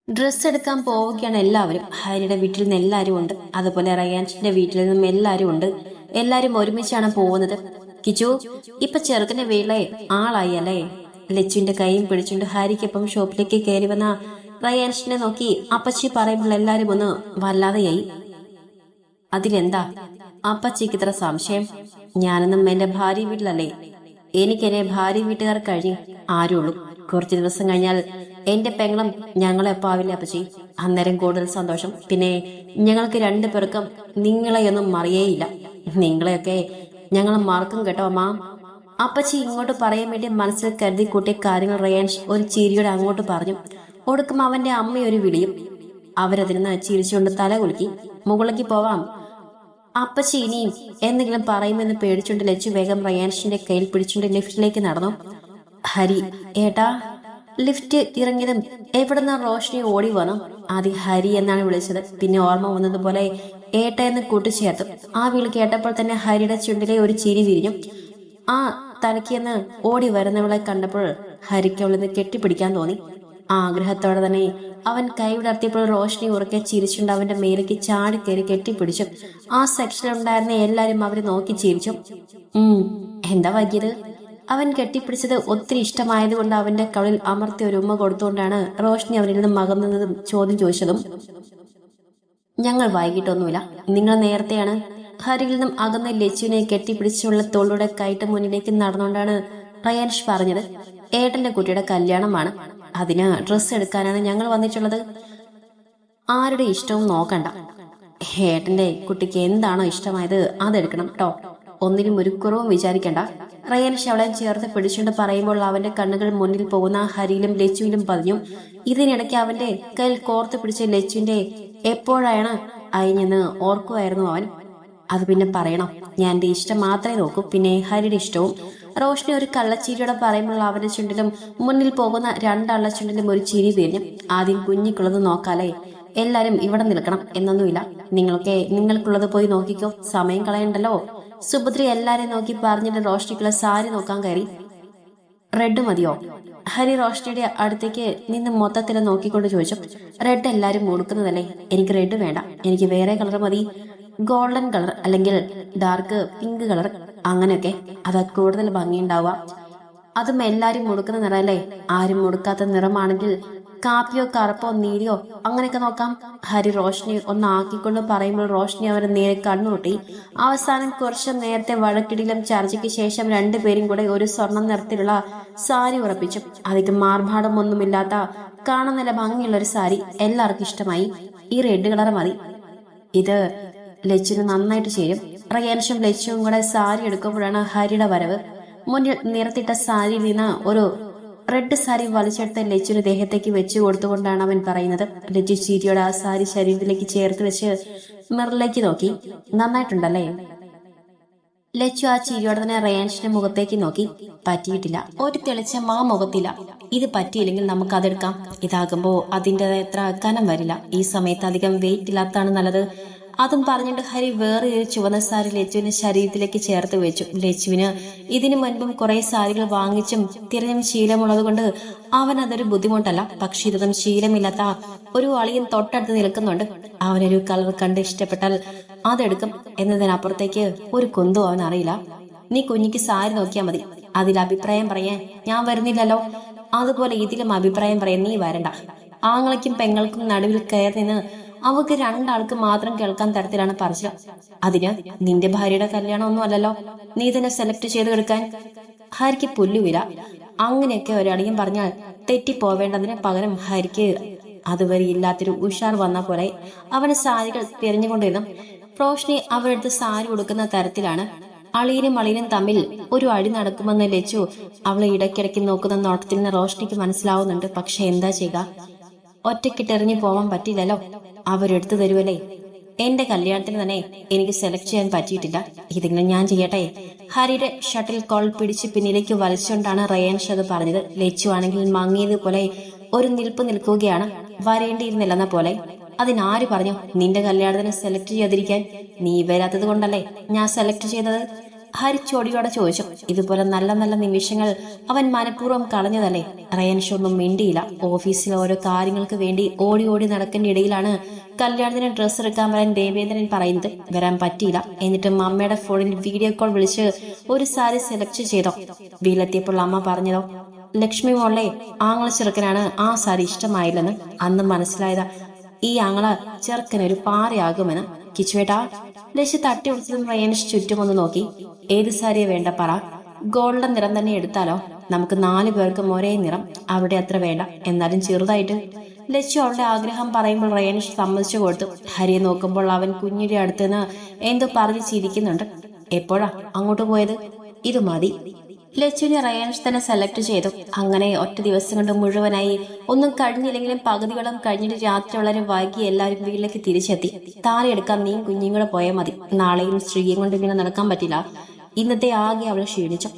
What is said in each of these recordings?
Dress എടുക്കാൻ പോവുകയാണ് എല്ലാവരും. ഹരിയുടെ വീട്ടിൽ നിന്ന് എല്ലാവരും ഉണ്ട്. അതുപോലെ റയാൻഷിന്റെ വീട്ടിൽ നിന്നും എല്ലാവരും ഉണ്ട്. എല്ലാരും ഒരുമിച്ചാണ് പോകുന്നത്. കിച്ചു, ഇപ്പൊ ചെറുക്കന്റെ വീട്ടിലെ ആളായി അല്ലേ? ലച്ചുവിന്റെ കൈയും പിടിച്ചുകൊണ്ട് ഹരിക്കൊപ്പം ഷോപ്പിലേക്ക് കയറി വന്ന റയാൻഷിനെ നോക്കി അപ്പച്ചി പറയുമ്പോൾ എല്ലാരും ഒന്ന് വല്ലാതെയായി. അതിലെന്താ അപ്പച്ചിക്ക് ഇത്ര സംശയം? ഞാനെന്നും എന്റെ ഭാര്യ വീട്ടിലല്ലേ? എനിക്കെന്നെ ഭാര്യ വീട്ടുകാർ കഴിഞ്ഞ് ആരുള്ളൂ. കുറച്ചു ദിവസം കഴിഞ്ഞാൽ എന്റെ പെങ്ങളും ഞങ്ങളെപ്പോ ആവില്ല അപ്പച്ചി. അന്നേരം കൂടുതൽ സന്തോഷം. പിന്നെ ഞങ്ങൾക്ക് രണ്ടു പേർക്കും നിങ്ങളെയൊന്നും മറിയേയില്ല. നിങ്ങളെയൊക്കെ ഞങ്ങൾ മറക്കും കേട്ടോ അമ്മ. അപ്പച്ചി ഇങ്ങോട്ട് പറയാൻ വേണ്ടി മനസ്സിൽ കരുതി കൂട്ടിയ കാര്യങ്ങൾ റയാൻഷ് ഒരു ചിരിയോടെ അങ്ങോട്ട് പറഞ്ഞു. ഒടുക്കും അവന്റെ അമ്മയൊരു വിളിയും. അവരതിൽ നിന്ന് ചിരിച്ചുകൊണ്ട് തല കുലുക്കി. മുകളിലേക്ക് പോവാം. അപ്പച്ചി ഇനിയും എന്തെങ്കിലും പറയുമെന്ന് പേടിച്ചുകൊണ്ട് ലച്ചു വേഗം റയാൻഷിന്റെ കയ്യിൽ പിടിച്ചുകൊണ്ട് ലിഫ്റ്റിലേക്ക് നടന്നു. ഹരി ഏട്ടാ. ലിഫ്റ്റ് ഇറങ്ങിയതും എവിടുന്ന റോഷ്നി ഓടി വന്നു. ആദ്യം ഹരി എന്നാണ് വിളിച്ചത്. പിന്നെ ഓർമ്മ വന്നതുപോലെ ഏട്ട എന്ന് കൂട്ടിച്ചേർത്തു. ആ വിളി കേട്ടപ്പോൾ തന്നെ ഹരിയുടെ ചുണ്ടിലെ ഒരു ചിരി വിരിഞ്ഞു. ആ തലയ്ക്കെന്ന് ഓടി വരുന്നവളെ കണ്ടപ്പോൾ ഹരിക്ക് അവളിന്ന് കെട്ടിപ്പിടിക്കാൻ തോന്നി. ആ ആഗ്രഹത്തോടെ തന്നെ അവൻ കൈ വിടർത്തിയപ്പോൾ റോഷ്നി ഉറക്കെ ചിരിച്ചുകൊണ്ട് അവന്റെ മേലേക്ക് ചാടിക്കയറി കെട്ടിപ്പിടിച്ചു. ആ സെക്ഷനിലുണ്ടായിരുന്ന എല്ലാരും അവരെ നോക്കി ചിരിച്ചു. എന്താ വൈകിയത്? അവൻ കെട്ടിപ്പിടിച്ചത് ഒത്തിരി ഇഷ്ടമായതുകൊണ്ട് അവന്റെ കവിളിൽ അമർത്തി ഒരു ഉമ്മ കൊടുത്തുകൊണ്ടാണ് റോഷ്നി അവനിൽ നിന്നും മകന്നതും ചോദ്യം ചോദിച്ചതും. ഞങ്ങൾ വൈകിട്ടൊന്നുമില്ല, നിങ്ങൾ നേരത്തെയാണ്. ഹരിയിൽ നിന്നും അകന്ന ലച്ചുവിനെ കെട്ടിപ്പിടിച്ചുള്ള തോളുടെ കയറ്റ മുന്നിലേക്ക് നടന്നുകൊണ്ടാണ് റയാൻഷ് പറഞ്ഞത്. ഏട്ടന്റെ കുട്ടിയുടെ കല്യാണമാണ്, അതിന് ഡ്രസ്സ് എടുക്കാനാണ് ഞങ്ങൾ വന്നിട്ടുള്ളത്. ആരുടെ ഇഷ്ടവും നോക്കണ്ട. ഏട്ടന്റെ കുട്ടിക്ക് എന്താണോ ഇഷ്ടമായത് അതെടുക്കണം കേട്ടോ. ഒന്നിനും ഒരു കുറവും വിചാരിക്കണ്ട. റയാൻഷ് അവളെ ചേർത്ത് പിടിച്ചുകൊണ്ട് പറയുമ്പോൾ അവന്റെ കണ്ണുകൾ മുന്നിൽ പോകുന്ന ഹരിയിലും ലച്ചുവിലും പതിഞ്ഞു. ഇതിനിടയ്ക്ക് അവന്റെ കയ്യിൽ കോർത്ത് പിടിച്ച ലച്ചുവിന്റെ എപ്പോഴാണ് അയഞ്ഞെന്ന് ഓർക്കുമായിരുന്നു അവൻ. അത് പിന്നെ പറയണം, ഞാൻ എന്റെ ഇഷ്ടം മാത്രമേ നോക്കൂ, പിന്നെ ഹരിയുടെ ഇഷ്ടവും. റോഷ്നി ഒരു കള്ളച്ചിരിയോടെ പറയുമ്പോൾ അവന്റെ ചുണ്ടിലും മുന്നിൽ പോകുന്ന രണ്ടാളുടെ ചുണ്ടിലും ഒരു ചിരി തിരിഞ്ഞു. ആദ്യം കുഞ്ഞിക്കുള്ളത് നോക്കാലേ, എല്ലാരും ഇവിടെ നിൽക്കണം എന്നൊന്നുമില്ല. നിങ്ങൾക്കുള്ളത് പോയി നോക്കിക്കോ, സമയം കളയണ്ടല്ലോ. സുഭദ്ര എല്ലാരെയും നോക്കി പറഞ്ഞിട്ട് റോഷ്നിക്കുള്ള സാരി നോക്കാൻ കയറി. റെഡ് മതിയോ? ഹരി റോഷ്നിയുടെ അടുത്തേക്ക് നിന്ന് മൊത്തത്തിൽ നോക്കിക്കൊണ്ട് ചോദിച്ചു. റെഡ് എല്ലാരും മുടുക്കുന്നതല്ലേ, എനിക്ക് റെഡ് വേണ്ട, എനിക്ക് വേറെ കളർ മതി. ഗോൾഡൻ കളർ അല്ലെങ്കിൽ ഡാർക്ക് പിങ്ക് കളർ, അങ്ങനെയൊക്കെ. അതാ കൂടുതൽ ഭംഗിയുണ്ടാവുക. അതും എല്ലാരും മുടുക്കുന്ന നിറമല്ലേ. ആരും മുടുക്കാത്ത നിറമാണെങ്കിൽ കാപ്പിയോ കറുപ്പോ നീലിയോ അങ്ങനെയൊക്കെ നോക്കാം. ഹരി റോഷ്നി ഒന്നാക്കിക്കൊണ്ട് പറയുമ്പോൾ റോഷ്നി അവരെ നേരെ കണ്ണുകൂട്ടി. അവസാനം കുറച്ച് നേരത്തെ വഴക്കിടിലും ചർച്ചയ്ക്ക് ശേഷം രണ്ടുപേരും കൂടെ ഒരു സ്വർണ്ണ നിറത്തിലുള്ള സാരി ഉറപ്പിച്ചു. അധികം മാർഭാടമൊന്നുമില്ലാത്ത കാണാൻ നല്ല ഭംഗിയുള്ള ഒരു സാരി എല്ലാവർക്കും ഇഷ്ടമായി. ഈ റെഡ് കളർ മതി, ഇത് ലച്ചുവിന് നന്നായിട്ട് ചേരും. റയാൻഷും ലച്ചുവും കൂടെ സാരി എടുക്കുമ്പോഴാണ് ഹരിയുടെ വരവ്. മുന്നിൽ നിറത്തിട്ട സാരിയിൽ നിന്ന് ഒരു റെഡ് സാരി വലിച്ചെടുത്ത് ലച്ചുവിന് ദേഹത്തേക്ക് വെച്ചു കൊടുത്തുകൊണ്ടാണ് അവൻ പറയുന്നത്. ലച്ചു ചീരിയോടെ ആ സാരി ശരീരത്തിലേക്ക് ചേർത്ത് വെച്ച് മിററിലേക്ക് നോക്കി. നന്നായിട്ടുണ്ടല്ലേ? ലച്ചു ആ ചിരിയോടെ തന്നെ റയാൻഷിന്റെ മുഖത്തേക്ക് നോക്കി. പറ്റിയിട്ടില്ല, ഒരു തെളിച്ചം ആ മുഖത്തില്ല. ഇത് പറ്റിയില്ലെങ്കിൽ നമുക്ക് അതെടുക്കാം. ഇതാകുമ്പോ അതിൻ്റെ അത്ര കനം വരില്ല. ഈ സമയത്ത് അധികം വെയിറ്റ് ഇല്ലാത്തതാണ് നല്ലത്. അതും പറഞ്ഞിട്ട് ഹരി വേറെ ഒരു ചുവന്ന സാരി ലച്ചുവിന്റെ ശരീരത്തിലേക്ക് ചേർത്ത് വെച്ചു. ലച്ചുവിന് ഇതിനു മുൻപും കുറെ സാരികൾ വാങ്ങിച്ചും തിരഞ്ഞും ശീലമുള്ളത് കൊണ്ട് അവൻ അതൊരു ബുദ്ധിമുട്ടല്ല. പക്ഷെ ഇതൊന്നും ശീലമില്ലാത്ത ഒരു അളിയൻ തൊട്ടടുത്ത് നിൽക്കുന്നുണ്ട്. അവനൊരു കളർ കണ്ട് ഇഷ്ടപ്പെട്ടാൽ അതെടുക്കും എന്നതിനപ്പുറത്തേക്ക് ഒരു കുന്തവും അവൻ അറിയില്ല. നീ കുഞ്ഞിക്ക് സാരി നോക്കിയാൽ മതി, അതിൽ അഭിപ്രായം പറയാൻ ഞാൻ വരുന്നില്ലല്ലോ. അതുപോലെ ഇതിലും അഭിപ്രായം പറയാൻ നീ വരണ്ട. ആങ്ങളയ്ക്കും പെങ്ങൾക്കും നടുവിൽ കയറി നിന്ന് അവക്ക് രണ്ടാൾക്ക് മാത്രം കേൾക്കാൻ തരത്തിലാണ് പറച്ചിൽ. അതിന് നിന്റെ ഭാര്യയുടെ കല്യാണം ഒന്നും അല്ലല്ലോ, നീ തന്നെ സെലക്ട് ചെയ്ത് എടുക്കാൻ. ഹരിക്ക് പുല്ലുവില. അങ്ങനെയൊക്കെ ഒരടിയും പറഞ്ഞാൽ തെറ്റിപ്പോവേണ്ടതിന് പകരം ഹരിക്ക് അതുവരെ ഇല്ലാത്തൊരു ഉഷാർ വന്ന പോലെ അവന് സാരികൾ തിരഞ്ഞുകൊണ്ടിരുന്നു. റോഷ്നി അവരെടുത്ത് സാരി ഉടുക്കുന്ന തരത്തിലാണ്. അളിയനും അളിയനും തമ്മിൽ ഒരു അടി നടക്കുമെന്ന് ലച്ചു അവളെ ഇടയ്ക്കിടയ്ക്ക് നോക്കുന്ന നോട്ടത്തിൽ നിന്ന് റോഷ്നിക്ക് മനസ്സിലാവുന്നുണ്ട്. പക്ഷെ എന്താ ചെയ്യുക, ഒറ്റക്കിട്ടെറിഞ്ഞു പോവാൻ പറ്റില്ലല്ലോ. അവരെടുത്തു തരുവല്ലേ. എന്റെ കല്യാണത്തിന് തന്നെ എനിക്ക് സെലക്ട് ചെയ്യാൻ പറ്റിയിട്ടില്ല, ഇതെങ്കിലും ഞാൻ ചെയ്യട്ടെ. ഹരിയുടെ ഷട്ടിൽ കോൾ പിടിച്ച് പിന്നിലേക്ക് വലിച്ചുകൊണ്ടാണ് റയാൻഷ് അത് പറഞ്ഞത്. ലച്ചു ആണെങ്കിൽ മങ്ങിയതുപോലെ ഒരു നിൽപ്പ് നിൽക്കുകയാണ്, വരേണ്ടിയിരുന്നില്ലെന്ന പോലെ. അതിനാര് പറഞ്ഞു നിന്റെ കല്യാണത്തിന് സെലക്ട് ചെയ്യാതിരിക്കാൻ? നീ വരാത്തത് കൊണ്ടല്ലേ ഞാൻ സെലക്ട് ചെയ്തത്. ഹരി ചോടിയോടെ ചോദിച്ചു. ഇതുപോലെ നല്ല നല്ല നിമിഷങ്ങൾ അവൻ മനഃപൂർവ്വം കളഞ്ഞതല്ലേ? റയാൻഷ് ഒന്നും മിണ്ടിയില്ല. ഓഫീസിലെ ഓരോ കാര്യങ്ങൾക്ക് വേണ്ടി ഓടി ഓടി നടക്കുന്ന ഇടയിലാണ് കല്യാണത്തിന് ഡ്രസ്സ് എടുക്കാൻ വരാൻ ദേവേന്ദ്രൻ പറയുന്നത്. വരാൻ പറ്റിയില്ല. എന്നിട്ടും അമ്മയുടെ ഫോണിൽ വീഡിയോ കോൾ വിളിച്ച് ഒരു സാരി സെലക്ട് ചെയ്തോ. വീട്ടിലെത്തിയപ്പോൾ അമ്മ പറഞ്ഞതോ, ലക്ഷ്മി മോളെ ആങ്ങള ചെറുക്കനാണ് ആ സാരി ഇഷ്ടമായില്ലെന്ന്. അന്ന് മനസ്സിലായതാ ഈ ആങ്ങള ചെറുക്കനൊരു പാറയാകുമെന്ന്. കിച്ചുവേട്ടാ, ലക്ഷ്യ തട്ടി ഉടിച്ചതും റയാൻഷ് ചുറ്റുമൊന്ന് നോക്കി. ഏത് സാരിയെ വേണ്ട പറ. ഗോൾഡൻ നിറം തന്നെ എടുത്താലോ? നമുക്ക് 4 പേർക്കും ഒരേ നിറം. അവിടെ അത്ര വേണ്ട, എന്നാലും ചെറുതായിട്ട്. ലച്ചു അവളുടെ ആഗ്രഹം പറയുമ്പോൾ റയാൻഷ് സമ്മതിച്ചു കൊടുത്തു. ഹരിയെ നോക്കുമ്പോൾ അവൻ കുഞ്ഞിന്റെ അടുത്തുനിന്ന് എന്തോ പറഞ്ഞ് ചിരിക്കുന്നുണ്ട്. എപ്പോഴാ അങ്ങോട്ട് പോയത്? ഇത് മതി. ലച്ചുവിനെ റയാൻഷ് തന്നെ സെലക്ട് ചെയ്തു. അങ്ങനെ ഒറ്റ ദിവസം കൊണ്ട് മുഴുവനായി. ഒന്നും കഴിഞ്ഞില്ലെങ്കിലും പകുതികളും കഴിഞ്ഞിട്ട് രാത്രി വളരെ വൈകി എല്ലാവരും വീട്ടിലേക്ക് തിരിച്ചെത്തി. താലി എടുക്കാൻ നീ കുഞ്ഞുങ്ങളെ പോയാൽ മതി. നാളെയും സ്ത്രീയെ കൊണ്ട് ഇങ്ങനെ നടക്കാൻ പറ്റില്ല. ഇന്നത്തെ ആകെ അവൾ ക്ഷീണിച്ചു.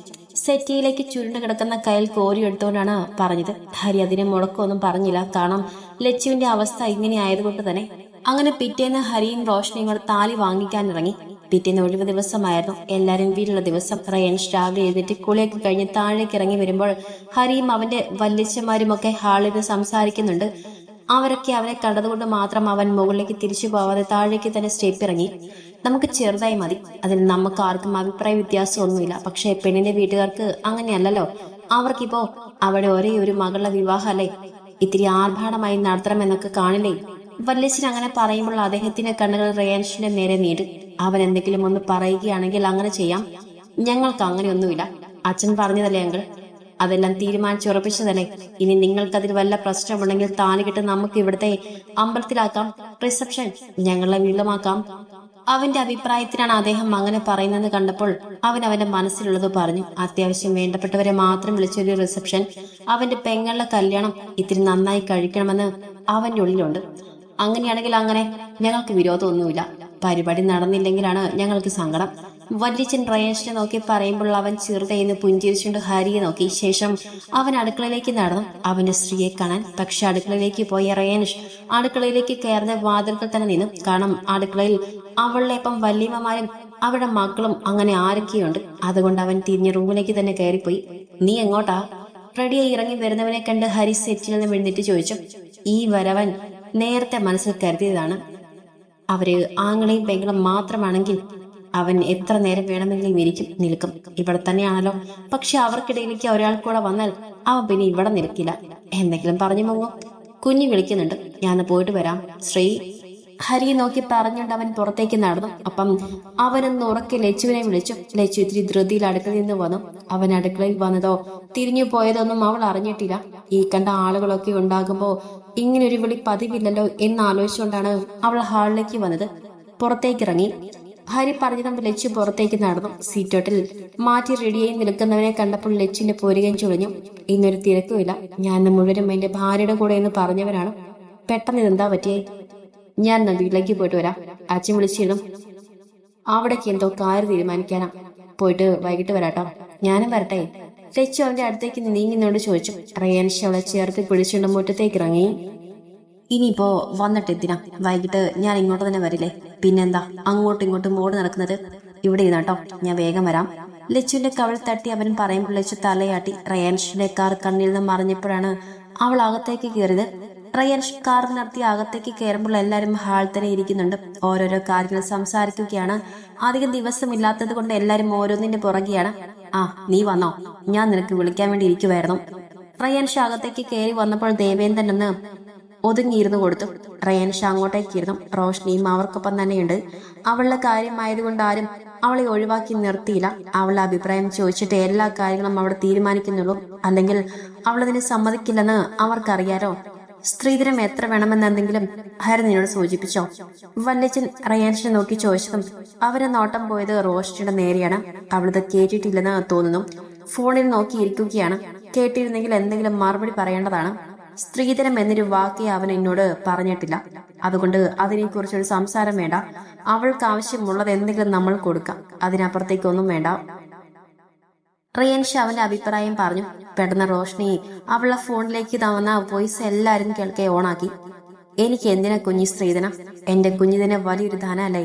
സെറ്റിയിലേക്ക് ചുരുണ്ട് കിടക്കുന്ന കയ്യിൽ കോരി എടുത്തുകൊണ്ടാണ് പറഞ്ഞത്. ഹരി അതിന് മുടക്കമൊന്നും പറഞ്ഞില്ല. കാരണം ലച്ചുവിന്റെ അവസ്ഥ ഇങ്ങനെ ആയതുകൊണ്ട് തന്നെ. അങ്ങനെ പിറ്റേന്ന് ഹരിയും റോഷനിയും കൂടെ താലി വാങ്ങിക്കാനിറങ്ങി. പിറ്റേന്ന് ഒഴിവ് ദിവസമായിരുന്നു. എല്ലാരും വീട്ടിലുള്ള ദിവസം. റയാൻഷ് രാവിലെ എഴുന്നേറ്റ് കുളിയൊക്കെ കഴിഞ്ഞ് താഴേക്ക് ഇറങ്ങി വരുമ്പോൾ ഹരിയും അവന്റെ വല്യച്ഛന്മാരുമൊക്കെ ഹാളിൽ നിന്ന് സംസാരിക്കുന്നുണ്ട്. അവരൊക്കെ അവനെ കണ്ടതുകൊണ്ട് മാത്രം അവൻ മുകളിലേക്ക് തിരിച്ചു പോവാതെ താഴേക്ക് തന്നെ സ്റ്റെപ്പ് ഇറങ്ങി. നമുക്ക് ചെറുതായി മതി. അതിൽ നമുക്ക് ആർക്കും അഭിപ്രായ വ്യത്യാസമൊന്നുമില്ല. പക്ഷെ പെണ്ണിന്റെ വീട്ടുകാർക്ക് അങ്ങനെയല്ലല്ലോ. അവർക്കിപ്പോ അവിടെ ഒരേ ഒരു മകളുടെ വിവാഹം അല്ലേ, ഇത്തിരി ആർഭാടമായി നടത്തണമെന്നൊക്കെ കാണില്ലേ? വല്യച്ഛൻ അങ്ങനെ പറയുമ്പോൾ അദ്ദേഹത്തിന്റെ കണ്ണുകൾ റയാൻഷിന്റെ നേരെ നീട്ടി. അവൻ എന്തെങ്കിലും ഒന്ന് പറയുകയാണെങ്കിൽ അങ്ങനെ ചെയ്യാം. ഞങ്ങൾക്ക് അങ്ങനെയൊന്നുമില്ല. അച്ഛൻ പറഞ്ഞതല്ലേ അങ്കിൾ, അതെല്ലാം തീരുമാനിച്ചുറപ്പിച്ചതല്ലേ. ഇനി നിങ്ങൾക്കതിൽ വല്ല പ്രശ്നമുണ്ടെങ്കിൽ താലികെട്ട് നമുക്ക് ഇവിടുത്തെ അമ്പലത്തിലാക്കാം. റിസപ്ഷൻ ഞങ്ങളെ വീട്ടിലുമാക്കാം. അവന്റെ അഭിപ്രായത്തിനാണ് അദ്ദേഹം അങ്ങനെ പറയുന്നതെന്ന് കണ്ടപ്പോൾ അവൻ അവന്റെ മനസ്സിലുള്ളത് പറഞ്ഞു. അത്യാവശ്യം വേണ്ടപ്പെട്ടവരെ മാത്രം വിളിച്ചൊരു റിസപ്ഷൻ, അവന്റെ പെങ്ങളുടെ കല്യാണം ഇത്തിരി നന്നായി കഴിക്കണമെന്ന് അവന്റെ ഉള്ളിലുണ്ട്. അങ്ങനെയാണെങ്കിൽ അങ്ങനെ, ഞങ്ങൾക്ക് വിരോധമൊന്നുമില്ല. പരിപാടി നടന്നില്ലെങ്കിലാണ് ഞങ്ങൾക്ക് സങ്കടം. വല്യച്ഛൻ റയാൻഷിനെ നോക്കി പറയുമ്പോൾ അവൻ ചെറുതയെന്ന് പുഞ്ചിരിച്ചുകൊണ്ട് ഹരിയെ നോക്കി. ശേഷം അവൻ അടുക്കളയിലേക്ക് നടന്നു അവന്റെ സ്ത്രീയെ കാണാൻ. പക്ഷെ അടുക്കളയിലേക്ക് പോയ റയാൻഷ് അടുക്കളയിലേക്ക് കയറുന്ന വാതിൽക്കൽ തന്നെ നിന്നു. കാരണം അടുക്കളയിൽ അവളുടെപ്പം വല്യമ്മമാരും അവരുടെ മക്കളും അങ്ങനെ ആരൊക്കെയുണ്ട്. അതുകൊണ്ട് അവൻ തിരിഞ്ഞ് റൂമിലേക്ക് തന്നെ കയറിപ്പോയി. നീ എങ്ങോട്ടാ? റെഡിയായി ഇറങ്ങി വരുന്നവനെ കണ്ട് ഹരി സെറ്റിൽ നിന്ന് എഴുന്നേറ്റ് ചോദിച്ചു. ഈ വരവൻ നേരത്തെ മനസ്സിൽ കരുതിയതാണ്. അവര് ആങ്ങളെയും പെങ്ങളും മാത്രമാണെങ്കിൽ അവൻ എത്ര നേരം വേണമെങ്കിലും നിൽക്കും. ഇവിടെ തന്നെയാണല്ലോ. പക്ഷെ അവർക്കിടയിലേക്ക് ഒരാൾ കൂടെ വന്നാൽ അവൻ പിന്നെ ഇവിടെ നിൽക്കില്ല. എന്തെങ്കിലും പറഞ്ഞു മുങ്ങും. കുഞ്ഞു വിളിക്കുന്നുണ്ട്, ഞാൻ പോയിട്ട് വരാം. ശ്രീ. ഹരിയെ നോക്കി പറഞ്ഞുകൊണ്ട് അവൻ പുറത്തേക്ക് നടന്നു. അപ്പം അവനൊന്ന് ഉറക്കെ ലച്ചുവിനെ വിളിച്ചു. ലച്ചു ഇത്തിരി ധൃതിയിൽ അടുക്കളയിൽ നിന്ന് വന്നു. അവൻ അടുക്കളയിൽ വന്നതോ തിരിഞ്ഞു പോയതൊന്നും അവൾ അറിഞ്ഞിട്ടില്ല. ഈ കണ്ട ആളുകളൊക്കെ ഉണ്ടാകുമ്പോ ഇങ്ങനൊരു വിളി പതിവില്ലല്ലോ എന്നാലോചിച്ചുകൊണ്ടാണ് അവൾ ഹാളിലേക്ക് വന്നത്. പുറത്തേക്കിറങ്ങി. ഹരി പറഞ്ഞതും ലച്ചു പുറത്തേക്ക് നടന്നു. സീറ്റോട്ടിൽ മാറ്റി റെഡിയായി നിൽക്കുന്നവനെ കണ്ടപ്പോൾ ലച്ചുവിന്റെ പൊരുകൻ ചുളിഞ്ഞു. ഇന്നൊരു തിരക്കുമില്ല. ഞാൻ മുഴുവനും എന്റെ ഭാര്യയുടെ കൂടെ എന്ന് പറഞ്ഞവരാണ്. പെട്ടെന്ന് ഇതെന്താ പറ്റിയേ? ഞാൻ വീട്ടിലേക്ക് പോയിട്ട് വരാം. അച്ഛൻ വിളിച്ചിരുന്നു. അവിടേക്ക് എന്തോ കാര്യം തീരുമാനിക്കാനാ. പോയിട്ട് വൈകിട്ട് വരാട്ടോ. ഞാനും വരട്ടെ? ലച്ചു അവന്റെ അടുത്തേക്ക് നീങ്ങിനോട് ചോദിച്ചു. റയാൻഷ് അവളെ ചേർത്ത് പിടിച്ചുകൊണ്ട് മുറ്റത്തേക്ക് ഇറങ്ങി. ഇനിയിപ്പോ വന്നിട്ട് എന്തിനാ? വൈകിട്ട് ഞാൻ ഇങ്ങോട്ട് തന്നെ വരില്ലേ? പിന്നെന്താ അങ്ങോട്ടും ഇങ്ങോട്ടും ഓടി നടക്കുന്നത്? ഇവിടെ ഇരുന്നാട്ടോ, ഞാൻ വേഗം വരാം. ലച്ചുവിന്റെ കവൾ തട്ടി അവൻ പറയുമ്പോൾ ലച്ചു തലയാട്ടി. റയാൻഷിന്റെ കാർ കണ്ണിൽ നിന്ന് മറിഞ്ഞപ്പോഴാണ് അവൾ അകത്തേക്ക് കയറിയത്. റയാൻഷ് കാർ നടത്തി അകത്തേക്ക് കയറുമ്പോൾ എല്ലാവരും ഹാൾ തന്നെ ഇരിക്കുന്നുണ്ട്. ഓരോരോ കാര്യങ്ങൾ സംസാരിക്കുകയാണ്. അധികം ദിവസമില്ലാത്തത് കൊണ്ട് എല്ലാവരും ഓരോന്നിന്റെ പുറകെയാണ്. ആ, നീ വന്നോ? ഞാൻ നിനക്ക് വിളിക്കാൻ വേണ്ടി ഇരിക്കുവായിരുന്നു. റയാൻഷ് അകത്തേക്ക് കയറി വന്നപ്പോൾ ദേവേന്ദ്രൻ എന്ന് ഒതുങ്ങിയിരുന്നു കൊടുത്തു. റയാൻഷ് അങ്ങോട്ടേക്ക് ഇരുന്നു. റോഷ്നിയും അവർക്കൊപ്പം തന്നെയുണ്ട്. അവളുടെ കാര്യമായതുകൊണ്ട് ആരും അവളെ ഒഴിവാക്കി നിർത്തിയില്ല. അവളുടെ അഭിപ്രായം ചോദിച്ചിട്ട് എല്ലാ കാര്യങ്ങളും അവിടെ തീരുമാനിക്കുന്നുള്ളൂ. അല്ലെങ്കിൽ അവളതിന് സമ്മതിക്കില്ലെന്ന് അവർക്കറിയാലോ. സ്ത്രീധനം എത്ര വേണമെന്നെന്തെങ്കിലും ഹരി നിന്നോട് സൂചിപ്പിച്ചോ? വല്യച്ഛൻ റയാൻഷിനെ നോക്കി ചോദിച്ചതും അവരെ നോട്ടം പോയത് റോഷ്നിയുടെ നേരെയാണ്. അവളിത് കേട്ടിട്ടില്ലെന്ന് തോന്നുന്നു. ഫോണിൽ നോക്കിയിരിക്കുകയാണ്. കേട്ടിരുന്നെങ്കിൽ എന്തെങ്കിലും മറുപടി പറയേണ്ടതാണ്. സ്ത്രീധനം എന്നൊരു വാക്കേ അവൻ എന്നോട് പറഞ്ഞിട്ടില്ല. അതുകൊണ്ട് അതിനെക്കുറിച്ചൊരു സംസാരം വേണ്ട. അവൾക്ക് ആവശ്യമുള്ളത് എന്തെങ്കിലും നമ്മൾ കൊടുക്കാം. അതിനപ്പുറത്തേക്കൊന്നും വേണ്ട. റയാൻഷ് അവന്റെ അഭിപ്രായം പറഞ്ഞു. പെട്ടെന്ന് റോഷ്നി അവളുടെ ഫോണിലേക്ക് തവന്ന വോയിസ് എല്ലാരും കേൾക്കെ ഓണാക്കി. എനിക്ക് എന്തിനാ കുഞ്ഞി സ്ത്രീധനം? എന്റെ കുഞ്ഞിതിനെ വലിയൊരു ധനല്ലേ.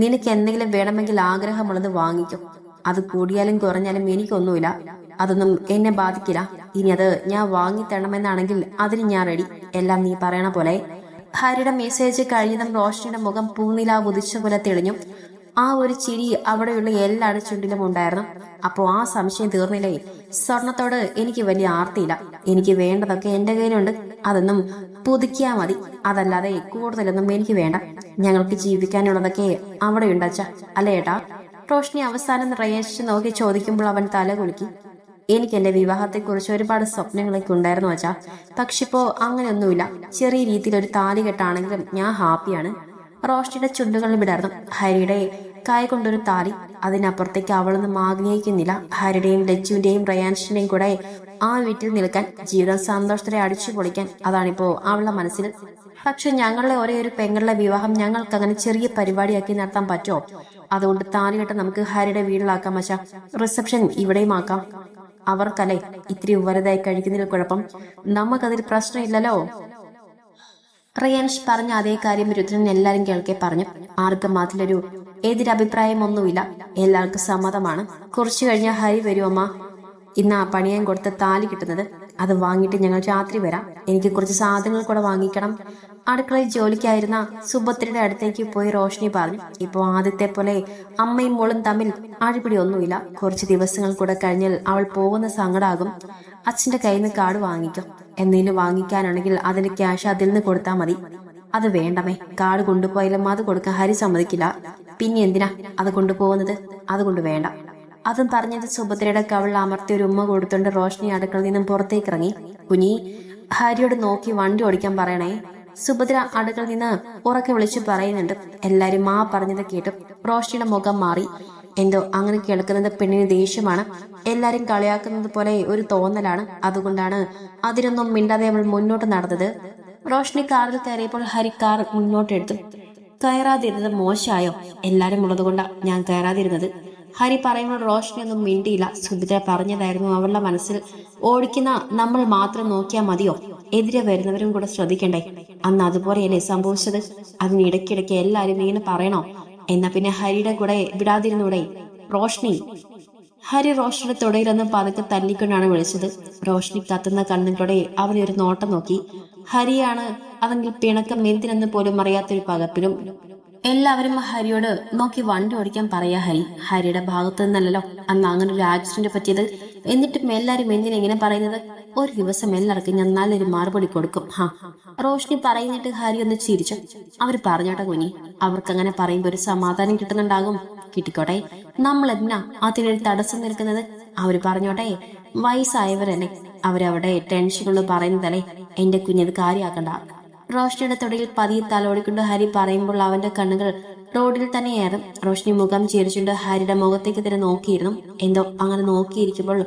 നിനക്ക് എന്തെങ്കിലും വേണമെങ്കിൽ ആഗ്രഹമുള്ളത് വാങ്ങിക്കും. അത് കൂടിയാലും കുറഞ്ഞാലും എനിക്കൊന്നുമില്ല. അതൊന്നും എന്നെ ബാധിക്കില്ല. ഇനി അത് ഞാൻ വാങ്ങിത്തരണമെന്നാണെങ്കിൽ അതിന് ഞാൻ റെഡി. എല്ലാം നീ പറയണ പോലെ. ഹരിയുടെ മെസ്സേജ് കഴിഞ്ഞതും റോഷ്നിയുടെ മുഖം പൂനിലാവ് ഉദിച്ച പോലെ തെളിഞ്ഞു. ആ ഒരു ചിരി അവിടെയുള്ള എല്ലാവരുടെ ചുണ്ടിലും ഉണ്ടായിരുന്നു. അപ്പോ ആ സംശയം തീർന്നില്ലേ? സ്വർണത്തോട് എനിക്ക് വലിയ ആർത്തിയില്ല. എനിക്ക് വേണ്ടതൊക്കെ എന്റെ കയ്യിലുണ്ട്. അതൊന്നും പുതുക്കിയാ മതി. അതല്ലാതെ കൂടുതലൊന്നും എനിക്ക് വേണ്ട. ഞങ്ങൾക്ക് ജീവിക്കാനുള്ളതൊക്കെ അവിടെ ഉണ്ടച്ച, അല്ലേ ഏട്ടാ? റോഷ്നി അവസാനം റയേഷ് നോക്കി ചോദിക്കുമ്പോൾ അവൻ തല കുലുക്കി. എനിക്ക് എന്റെ വിവാഹത്തെക്കുറിച്ച് ഒരുപാട് സ്വപ്നങ്ങളൊക്കെ ഉണ്ടായിരുന്നു അച്ഛാ. പക്ഷെ ഇപ്പോ അങ്ങനെയൊന്നുമില്ല. ചെറിയ രീതിയിൽ ഒരു താലികെട്ടാണെങ്കിലും ഞാൻ ഹാപ്പിയാണ്. റോഷ്നിയുടെ ചുണ്ടുകൾ വിടർന്നു. ഹരിയുടെ കൈ കൊണ്ടൊരു താലി. അതിനപ്പുറത്തേക്ക് അവളൊന്നും ആഗ്രഹിക്കുന്നില്ല. ഹരിയുടെയും ലച്ചുവിന്റെയും റയാൻഷിന്റെയും കൂടെ ആ വീട്ടിൽ നിൽക്കാൻ, ജീവിതം സന്തോഷത്തോടെ അടിച്ചു പൊളിക്കാൻ. അതാണിപ്പോ അവളുടെ മനസ്സിൽ. പക്ഷെ ഞങ്ങളുടെ ഒരേ ഒരു പെങ്ങളുടെ വിവാഹം ഞങ്ങൾക്ക് അങ്ങനെ ചെറിയ പരിപാടിയാക്കി നടത്താൻ പറ്റുമോ? അതുകൊണ്ട് താലികെട്ട് നമുക്ക് ഹരിയുടെ വീട്ടിലാക്കാം മച്ചാ. റിസപ്ഷൻ ഇവിടെയും ആക്കാം. അവർക്കല്ലേ ഇത്തിരി വലുതായി കഴിക്കുന്നതിൽ കുഴപ്പം. നമുക്കതിൽ പ്രശ്നമില്ലല്ലോ. റിയാൻഷ് പറഞ്ഞ അതേ കാര്യം രുദ്രൻ എല്ലാരും കേൾക്കെ പറഞ്ഞു. ആർക്കും അതിലൊരു എതിരഭിപ്രായം ഒന്നുമില്ല. എല്ലാവർക്കും സമ്മതമാണ്. കുറച്ചു കഴിഞ്ഞാൽ ഹരി വരും അമ്മ. ഇന്ന് ആ പണിയാൻ കൊടുത്ത താലി കിട്ടുന്നത്. അത് വാങ്ങിയിട്ട് ഞങ്ങൾ രാത്രി വരാം. എനിക്ക് കുറച്ച് സാധനങ്ങൾ കൂടെ വാങ്ങിക്കണം. അടുക്കളയിൽ ജോലിക്കായിരുന്ന സുഭദ്രയുടെ അടുത്തേക്ക് പോയി റോഷ്നി പറഞ്ഞു. ഇപ്പോ ആദ്യത്തെ പോലെ അമ്മയും മോളും തമ്മിൽ അഴിപിടി ഒന്നുമില്ല. കുറച്ച് ദിവസങ്ങൾ കൂടെ കഴിഞ്ഞാൽ അവൾ പോകുന്ന സങ്കടാകും. അച്ഛന്റെ കയ്യിൽ നിന്ന് കാർഡ് വാങ്ങിക്കും. എന്തെങ്കിലും വാങ്ങിക്കാനാണെങ്കിൽ അതിന്റെ ക്യാഷ് അതിൽ നിന്ന് കൊടുത്താൽ മതി. അത് വേണ്ടമേ. കാർഡ് കൊണ്ടുപോയാലും അത് കൊടുക്കാൻ ഹരി സമ്മതിക്കില്ല. പിന്നെ എന്തിനാ അത് കൊണ്ടുപോകുന്നത്? അതുകൊണ്ട് വേണ്ട. അതും പറഞ്ഞത് സുഭദ്രയുടെ കവളിൽ അമർത്തി ഒരു ഉമ്മ കൊടുത്തോണ്ട് റോഷ്നി അടുക്കളയിൽ നിന്നും പുറത്തേക്ക് ഇറങ്ങി. കുഞ്ഞി, ഹരിയോട് നോക്കി വണ്ടി ഓടിക്കാൻ പറയണേ. സുഭദ്ര അടുക്കളയിൽ നിന്ന് ഉറക്കെ വിളിച്ചു പറയുന്നുണ്ട്. എല്ലാരും ആ പറഞ്ഞത് കേട്ടു റോഷ്നിയുടെ മുഖം മാറി. എന്തോ അങ്ങനെ കേൾക്കുന്നത് പെണ്ണിന് ദേഷ്യമാണ്. എല്ലാരും കളിയാക്കുന്നത് പോലെ ഒരു തോന്നലാണ്. അതുകൊണ്ടാണ് അതിനൊന്നും മിണ്ടാതെ അവൾ മുന്നോട്ട് നടന്നത്. റോഷ്നി കാറിൽ കയറിയപ്പോൾ ഹരി കാർ മുന്നോട്ടെടുത്തു. കയറാതിരുന്നത് മോശമായോ? എല്ലാരും ഉള്ളതുകൊണ്ടാ ഞാൻ കയറാതിരുന്നത്. ഹരി പറയുമ്പോൾ റോഷ്നി ഒന്നും മിണ്ടിയില്ല. സുഭദ്ര പറഞ്ഞതായിരുന്നു അവളുടെ മനസ്സിൽ. ഓടിക്കുന്ന നമ്മൾ മാത്രം നോക്കിയാൽ മതിയോ? എതിരെ വരുന്നവരും കൂടെ ശ്രദ്ധിക്കണ്ടേ? അന്ന് അതുപോലെയല്ലേ സംഭവിച്ചത്? അതിനിടയ്ക്കിടയ്ക്ക് എല്ലാരും ഇങ്ങനെ പറയണോ? എന്നാ പിന്നെ ഹരിയുടെ കൂടെ വിടാതിരുന്നൂടെ? റോഷ്നി. ഹരി റോഷ്നിയുടെ തുടയിലൊന്ന് പതുക്കെ തല്ലിക്കൊണ്ടാണ് വിളിച്ചത്. റോഷ്നി കത്തുന്ന കണ്ണുകളോടെ അവനെ ഒരു നോട്ടം നോക്കി. ഹരിയാണ് അതെങ്കിൽ പിണക്കം എന്തിനെന്ന് പോലും അറിയാത്തൊരു പകപ്പിലും. എല്ലാവരും ഹരിയോട് നോക്കി വണ്ടി ഓടിക്കാൻ പറയാ. ഹരിയുടെ ഭാഗത്ത് നിന്നല്ലോ അന്ന് അങ്ങനെ ഒരു ആക്സിഡന്റ് പറ്റിയത്. എന്നിട്ടും എല്ലാരും എന്തിനെങ്ങനെ പറയുന്നത്? ഒരു ദിവസം എല്ലാവർക്കും ഞാൻ നല്ലൊരു മറുപടി കൊടുക്കും. റോഷ്നി പറയുന്നിട്ട് ഹരി ഒന്ന് ചിരിച്ചു. അവര് പറഞ്ഞോട്ടെ കുഞ്ഞി. അവർക്കങ്ങനെ പറയുമ്പോ ഒരു സമാധാനം കിട്ടുന്നുണ്ടാകും. കിട്ടിക്കോട്ടെ. നമ്മൾ എന്തിനാ അതിനൊരു തടസ്സം നിൽക്കുന്നത്? അവര് പറഞ്ഞോട്ടെ. വയസ്സായവരല്ലേ. അവരവിടെ ടെൻഷനുള്ള പറയുന്നതല്ലേ. എന്റെ കുഞ്ഞത് കാര്യാക്കണ്ട. റോഷ്നിയുടെ തൊടയിൽ പതിയെ തലോടിക്കൊണ്ട് ഹരി പറയുമ്പോൾ അവന്റെ കണ്ണുകൾ റോഡിൽ തന്നെയായിരുന്നു. റോഷ്നി മുഖം ചിരിച്ചുകൊണ്ട് ഹരിയുടെ മുഖത്തേക്ക് തന്നെ നോക്കിയിരുന്നു. എന്തോ അങ്ങനെ നോക്കിയിരിക്കുമ്പോൾ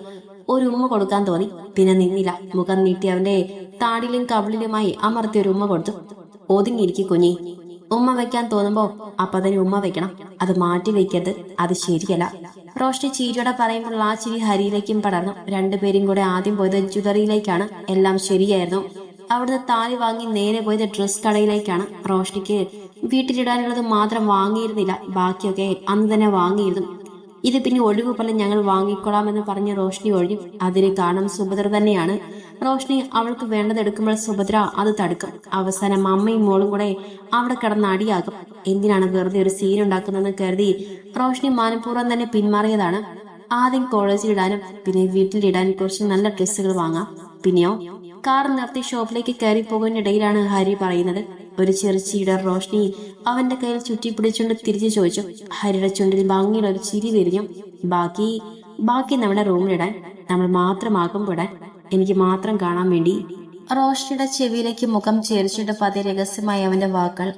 ഒരു ഉമ്മ കൊടുക്കാൻ തോന്നി. പിന്നെ നിന്നില്ല. മുഖം നീട്ടി അവന്റെ താടിയിലും കവിളിലുമായി അമർത്തി ഒരു ഉമ്മ കൊടുത്തു. ഒതുങ്ങിയിരിക്കും കുഞ്ഞി. ഉമ്മ വെക്കാൻ തോന്നുമ്പോ അപ്പൊ തന്നെ ഉമ്മ വെക്കണം. അത് മാറ്റി വെക്കരുത്. അത് ശരിയല്ല. റോഷ്നി ചിരിയോടെ പറയുമ്പോൾ ആ ചിരി ഹരിയിലേക്കും പടർന്നു. രണ്ടുപേരും കൂടെ ആദ്യം പോയത് ജ്വല്ലറിയിലേക്കാണ്. എല്ലാം ശരിയായിരുന്നു. അവിടുന്ന് താലി വാങ്ങി നേരെ പോയത് ഡ്രസ് കടയിലേക്കാണ്. റോഷ്നിക്ക് വീട്ടിലിടാനുള്ളത് മാത്രം വാങ്ങിയിരുന്നില്ല. ബാക്കിയൊക്കെ അന്ന് തന്നെ വാങ്ങിയിരുന്നു. ഇത് പിന്നെ ഒഴിവ് പോലെ ഞങ്ങൾ വാങ്ങിക്കൊള്ളാമെന്ന് പറഞ്ഞ് റോഷ്നി ഒഴിഞ്ഞു. അതിന് കാരണം സുഭദ്ര തന്നെയാണ്. റോഷ്നി അവൾക്ക് വേണ്ടത് എടുക്കുമ്പോൾ സുഭദ്ര അത് തടുക്കും. അവസാനം അമ്മയും മോളും കൂടെ അവിടെ കിടന്ന് അടിയാകും. എന്തിനാണ് വെറുതെ ഒരു സീൻ ഉണ്ടാക്കുന്നതെന്ന് കരുതി റോഷ്നി മനഃപൂർവ്വം തന്നെ പിന്മാറിയതാണ്. ആദ്യം കോളേജിലിടാനും പിന്നെ വീട്ടിലിടാനും കുറച്ച് നല്ല ഡ്രസ്സുകൾ വാങ്ങാം. പിന്നെയോ കാർ നിർത്തി ഷോപ്പിലേക്ക് കയറി പോകുന്നതിനിടയിലാണ് ഹരി പറയുന്നത്. ഒരു ചെറുചീടർ റോഷ്നി അവന്റെ കയ്യിൽ ചുറ്റിപ്പിടിച്ചുകൊണ്ട് തിരിച്ചു ചോദിച്ചു. ഹരിയുടെ ചുണ്ടിൽ ഭംഗിയുള്ള ഒരു ചിരി വിരിഞ്ഞു. ബാക്കി നമ്മുടെ റൂമിലിടാൻ, നമ്മൾ മാത്രമാകുമ്പോൾ ഇടാൻ, എനിക്ക് മാത്രം കാണാൻ വേണ്ടി. റോഷ്നിയുടെ ചെവിയിലേക്ക് മുഖം ചേർച്ചിട്ട് പതി രഹസ്യമായി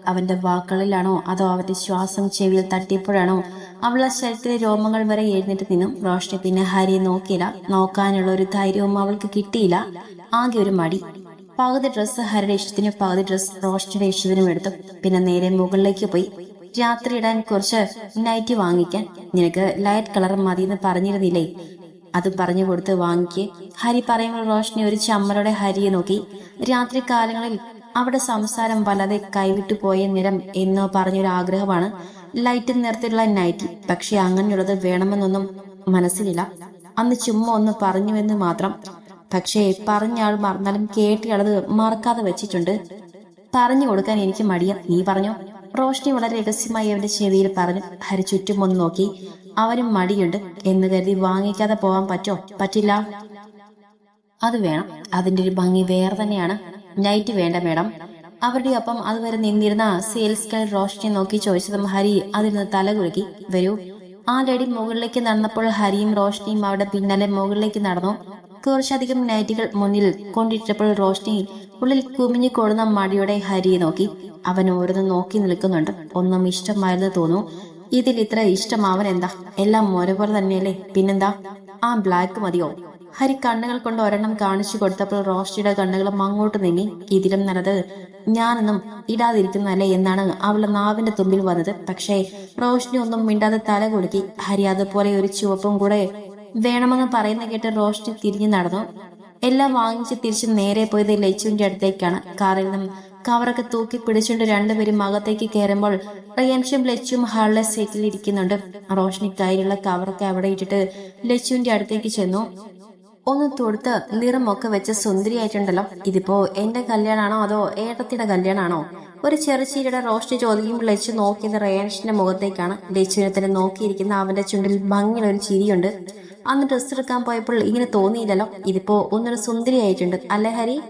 അവന്റെ വാക്കുകളിലാണോ അതോ അവന്റെ ശ്വാസം ചെവിയിൽ തട്ടിയപ്പോഴാണോ അവളുടെ ശരീരത്തിലെ രോമങ്ങൾ വരെ എഴുന്നേറ്റ് നിന്നും. റോഷ്നി പിന്നെ ഹരിയെ നോക്കിയില്ല. നോക്കാനുള്ള ഒരു ധൈര്യവും അവൾക്ക് കിട്ടിയില്ല. ആകെ ഒരു മടി. പകുതി ഡ്രസ്സ് ഹരിയുടെ ഇഷ്ടത്തിനും പകുതി ഡ്രസ്സ് റോഷ്നിയുടെ ഇഷ്ടത്തിനും എടുത്തു. പിന്നെ നേരെ മുകളിലേക്ക് പോയി. രാത്രി ഇടാൻ കുറച്ച് നൈറ്റി വാങ്ങിക്കാൻ. നിനക്ക് ലൈറ്റ് കളർ മതിയെന്ന് പറഞ്ഞിരുന്നില്ലേ? അത് പറഞ്ഞു കൊടുത്ത് വാങ്ങിക്കേ. ഹരി പറയുമ്പോൾ റോഷ്നി ഒരു ചമ്മലോടെ ഹരിയെ നോക്കി. രാത്രി കാലങ്ങളിൽ അവിടെ സംസാരം വല്ലാതെ കൈവിട്ടു പോയ നിരം എന്നോ പറഞ്ഞൊരു ആഗ്രഹമാണ് ലൈറ്റ് നിറത്തിലുള്ള നൈറ്റി. പക്ഷെ അങ്ങനെയുള്ളത് വേണമെന്നൊന്നും മനസ്സിലില്ല. അന്ന് ചുമ്മാ ഒന്ന് പറഞ്ഞുവെന്ന് മാത്രം. പക്ഷേ പറഞ്ഞയാൾ മറന്നാലും കേട്ടയാളത് മറക്കാതെ വെച്ചിട്ടുണ്ട്. പറഞ്ഞു കൊടുക്കാൻ എനിക്ക് മടിയ. നീ പറഞ്ഞോ? റോഷ്നി വളരെ രഹസ്യമായി അവന്റെ ചെവിയിൽ പറഞ്ഞു. ഹരി ചുറ്റും ഒന്ന് നോക്കി. അവനും മടിയുണ്ട് എന്ന് കരുതി വാങ്ങിക്കാതെ പോവാൻ പറ്റില്ല. അത് വേണം. അതിന്റെ ഒരു ഭംഗി വേറെ തന്നെയാണ്. നൈറ്റ് വേണ്ട മേഡം. അവരുടെ ഒപ്പം അതുവരെ നിന്നിരുന്ന സെയിൽസ് ഗേൾ റോഷ്നിയെ നോക്കി ചോദിച്ചതും ഹരി അതിൽ നിന്ന് തല കുലുക്കി. വരൂ. ആ ലേഡി മുകളിലേക്ക് നടന്നപ്പോൾ ഹരിയും റോഷ്നിയും അവിടെ പിന്നാലെ മുകളിലേക്ക് നടന്നു. കുറച്ചധികം നൈറ്റുകൾ മുന്നിൽ കൊണ്ടിട്ടപ്പോൾ റോഷ്നി ഉള്ളിൽ കുമിഞ്ഞു കൊടുന്ന മടിയോടെ ഹരിയെ നോക്കി. അവൻ ഓരോന്ന് നോക്കി നിൽക്കുന്നുണ്ട്. ഒന്നും ഇഷ്ടമായിരുന്നു തോന്നുന്നു. ഇതിൽ ഇത്ര ഇഷ്ടം അവൻ എന്താ? എല്ലാം ഒരേപോലെ തന്നെയല്ലേ? പിന്നെന്താ? ആ ബ്ലാക്ക് മതിയോ? ഹരി കണ്ണുകൾ കൊണ്ട് ഒരെണ്ണം കാണിച്ചു കൊടുത്തപ്പോൾ റോഷ്നിയുടെ കണ്ണുകളും അങ്ങോട്ട് നീങ്ങി. ഇതിലും നല്ലത് ഞാനൊന്നും ഇടാതിരിക്കുന്നല്ലേ എന്നാണ് അവളുടെ നാവിന്റെ തുമ്പിൽ വന്നത്. പക്ഷേ റോഷ്നി ഒന്നും മിണ്ടാതെ തല കുലുക്കി. ഹരി അതുപോലെ ഒരു ചുവപ്പും കൂടെ വേണമെന്ന് പറയുന്ന കേട്ട് റോഷ്നി തിരിഞ്ഞു നടന്നു. എല്ലാം വാങ്ങിച്ച് തിരിച്ച് നേരെ പോയത് ലച്ചുവിന്റെ അടുത്തേക്കാണ്. കാറിൽ നിന്നും കവറൊക്കെ തൂക്കി പിടിച്ചുകൊണ്ട് രണ്ടുപേരും അകത്തേക്ക് കയറുമ്പോൾ റിയാൻഷും ലച്ചുവും ഹാളിലെ സീറ്റിൽ ഇരിക്കുന്നുണ്ട്. റോഷ്നി കയ്യിലുള്ള കവറൊക്കെ അവിടെ ഇട്ടിട്ട് ലച്ചുവിന്റെ അടുത്തേക്ക് ചെന്നു. ഒന്ന് തൊടുത്ത് നിറമൊക്കെ വെച്ച് സുന്ദരിയായിട്ടുണ്ടല്ലോ. ഇതിപ്പോ എന്റെ കല്യാണാണോ അതോ ഏട്ടത്തിയുടെ കല്യാണാണോ? ഒരു ചെറുചീരയുടെ റോഷ്നി ചോദിക്കും. ലച്ചു നോക്കിയത് റയാൻഷിന്റെ മുഖത്തേക്കാണ്. ലച്ചുവിനെ തന്നെ നോക്കിയിരിക്കുന്ന അവന്റെ ചുണ്ടിൽ ഭംഗിയുള്ള ഒരു ചിരിയുണ്ട്. അന്ന് ഡ്രസ് എടുക്കാൻ പോയപ്പോൾ ഇങ്ങനെ തോന്നിയില്ലല്ലോ. ഇതിപ്പോ ഒന്നൊരു സുന്ദരിയായിട്ടുണ്ട് അല്ലേ ഹരി?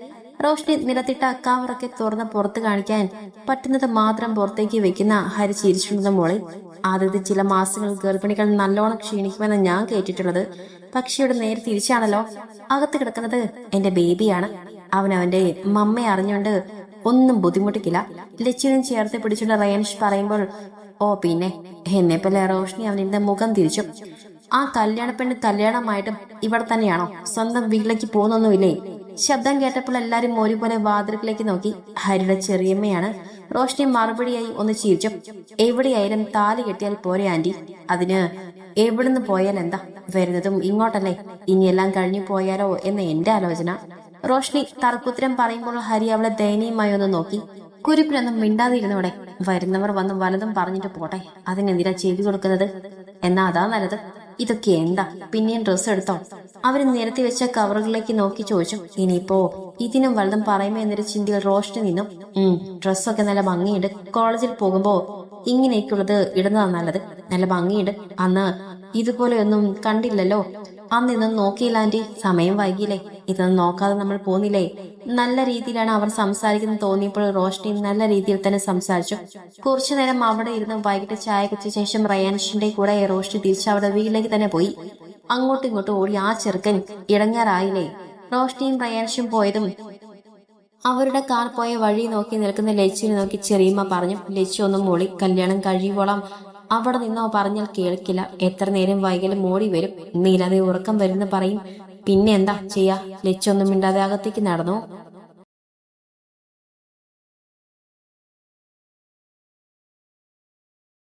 റോഷ്നി നിലത്തിട്ട കവറൊക്കെ തുറന്ന് പുറത്ത് കാണിക്കാൻ പറ്റുന്നത് മാത്രം പുറത്തേക്ക് വെക്കുന്ന ഹരി ചിരിച്ചുണ്ടെന്ന മോളിൽ. ആദ്യത്തെ ചില മാസങ്ങൾ ഗർഭിണികൾ നല്ലോണം ക്ഷീണിക്കുമെന്ന് ഞാൻ കേട്ടിട്ടുള്ളത്. പക്ഷെ ഇവിടെ നേരെ തിരിച്ചാണല്ലോ. അകത്ത് കിടക്കുന്നത് എന്റെ ബേബിയാണ്. അവന്റെ മമ്മയെ അറിഞ്ഞുകൊണ്ട് ഒന്നും ബുദ്ധിമുട്ടിക്കില്ല. ലച്ചുവിനും ചേർത്ത് പിടിച്ചുകൊണ്ട് റയാൻഷ് പറയുമ്പോൾ ഓ പിന്നെ എന്നെപ്പോലെ റോഷ്നി അവന്റെ മുഖം തിരിച്ചു. ആ കല്യാണ പെണ്ണ് കല്യാണമായിട്ടും ഇവിടെ തന്നെയാണോ? സ്വന്തം വീട്ടിലേക്ക് പോകുന്നൊന്നുമില്ലേ? ശബ്ദം കേട്ടപ്പോൾ എല്ലാരും ഒരുപോലെ വാതിൽക്കിലേക്ക് നോക്കി. ഹരിയുടെ ചെറിയമ്മയാണ്. റോഷ്നി മറുപടിയായി ഒന്ന് ചിരിച്ചു. എവിടെയായാലും താലി കെട്ടിയാൽ പോരെ ആന്റി. അതിന് എവിടുന്ന് പോയാൽ എന്താ? വരുന്നതും ഇങ്ങോട്ടല്ലേ. ഇനിയെല്ലാം കഴിഞ്ഞു പോയാലോ എന്ന് എന്റെ ആലോചന. റോഷ്നി തർക്കുത്തരം പറയുമ്പോൾ ഹരി അവളെ ദയനീയമായി ഒന്ന് നോക്കി. കുരിപ്പിനൊന്നും മിണ്ടാതിരുന്നോടെ. വരുന്നവർ വന്ന് വലതും പറഞ്ഞിട്ട് പോട്ടെ. അതിനെന്തിനാ ചെവി കൊടുക്കുന്നത്? എന്നാ അതാ നല്ലത്. ഇതൊക്കെ എന്താ? പിന്നെയും ഡ്രസ്സ് എടുത്തോ? അവര് നിരത്തി വെച്ച കവറുകളിലേക്ക് നോക്കി ചോദിച്ചു. ഇനിയിപ്പോ ഇതിനും വലുതും പറയുമോ എന്നൊരു ചിന്തയിൽ റോഷ്നി നിന്നു. ഡ്രസ്സൊക്കെ നല്ല ഭംഗിയുണ്ട്. കോളേജിൽ പോകുമ്പോ ഇങ്ങനെയൊക്കെയുള്ളത് ഇടുന്നതാ നല്ലത്. നല്ല ഭംഗിയുണ്ട്. അന്ന് ഇതുപോലെയൊന്നും കണ്ടില്ലല്ലോ. അന്നിന്നും നോക്കിയില്ല ആന്റി. സമയം വൈകിയില്ലേ? ഇതൊന്നും നോക്കാതെ നമ്മൾ പോന്നില്ലേ? നല്ല രീതിയിലാണ് അവർ സംസാരിക്കുന്നത് തോന്നിയപ്പോൾ റോഷ്നി നല്ല രീതിയിൽ തന്നെ സംസാരിച്ചു. കുറച്ചു നേരം അവിടെ ഇരുന്ന് വൈകിട്ട് ചായ കുടിച്ച ശേഷം റയാൻഷിന്റെ കൂടെ റോഷ്നി തിരിച്ച് അവിടെ വീട്ടിലേക്ക് തന്നെ പോയി. അങ്ങോട്ടും ഇങ്ങോട്ടും ഓടി ആ ചെറുക്കൻ ഇടങ്ങാറായില്ലേ? റോഷ്നിയും റയാൻഷും പോയതും അവരുടെ കാർ പോയ വഴി നോക്കി നിൽക്കുന്ന ലച്ചുവിനെ നോക്കി ചെറിയമ്മ പറഞ്ഞു. ലച്ചു ഒന്നും മൂളി. കല്യാണം കഴിയുവോളം അവിടെ നിന്നോ പറഞ്ഞാൽ കേൾക്കില്ല. എത്ര നേരം വൈകലും ഓടി വരും. നീലാതെ ഉറക്കം വരുന്ന പറയും. പിന്നെ എന്താ ചെയ്യാ? ലച്ചു ഒന്നും മിണ്ടാതെ അകത്തേക്ക് നടന്നു.